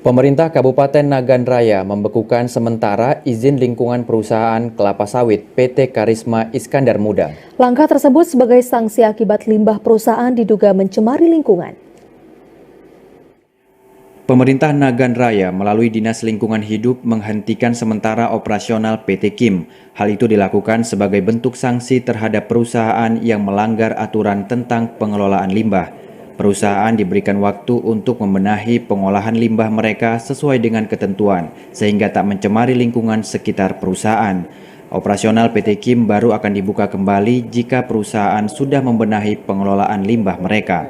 Pemerintah Kabupaten Nagan Raya membekukan sementara izin lingkungan perusahaan kelapa sawit PT Karisma Iskandar Muda. Langkah tersebut sebagai sanksi akibat limbah perusahaan diduga mencemari lingkungan. Pemerintah Nagan Raya melalui Dinas Lingkungan Hidup menghentikan sementara operasional PT Kim. Hal itu dilakukan sebagai bentuk sanksi terhadap perusahaan yang melanggar aturan tentang pengelolaan limbah. Perusahaan diberikan waktu untuk membenahi pengolahan limbah mereka sesuai dengan ketentuan, sehingga tak mencemari lingkungan sekitar perusahaan. Operasional PT Kim baru akan dibuka kembali jika perusahaan sudah membenahi pengelolaan limbah mereka.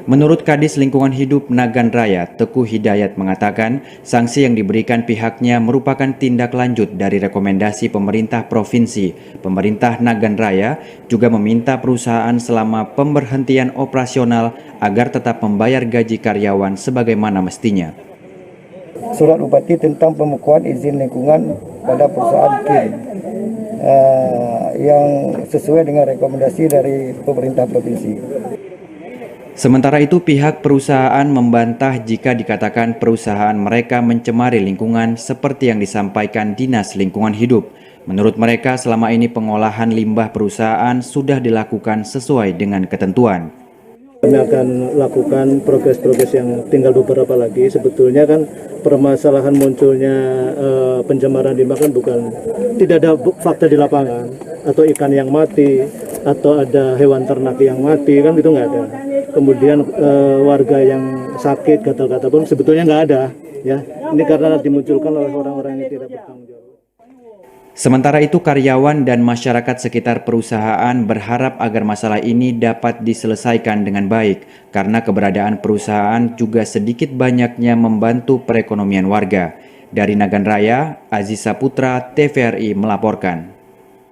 Menurut Kadis Lingkungan Hidup Nagan Raya, Teguh Hidayat mengatakan sanksi yang diberikan pihaknya merupakan tindak lanjut dari rekomendasi pemerintah provinsi. Pemerintah Nagan Raya juga meminta perusahaan selama pemberhentian operasional agar tetap membayar gaji karyawan sebagaimana mestinya. Surat Bupati tentang pembekuan izin lingkungan pada perusahaan Kim yang sesuai dengan rekomendasi dari pemerintah provinsi. Sementara itu, pihak perusahaan membantah jika dikatakan perusahaan mereka mencemari lingkungan seperti yang disampaikan Dinas Lingkungan Hidup. Menurut mereka, selama ini pengolahan limbah perusahaan sudah dilakukan sesuai dengan ketentuan. Kami akan lakukan progres-progres yang tinggal beberapa lagi. Sebetulnya kan permasalahan munculnya pencemaran limbah kan tidak ada fakta di lapangan, atau ikan yang mati, atau ada hewan ternak yang mati, kan itu nggak ada. Kemudian warga yang sakit, gatal-gatal pun sebetulnya nggak ada. Ya, ini karena dimunculkan oleh orang-orang yang tidak bertanggung jawab. Sementara itu, karyawan dan masyarakat sekitar perusahaan berharap agar masalah ini dapat diselesaikan dengan baik, karena keberadaan perusahaan juga sedikit banyaknya membantu perekonomian warga. Dari Nagan Raya, Aziz Saputra, TVRI melaporkan.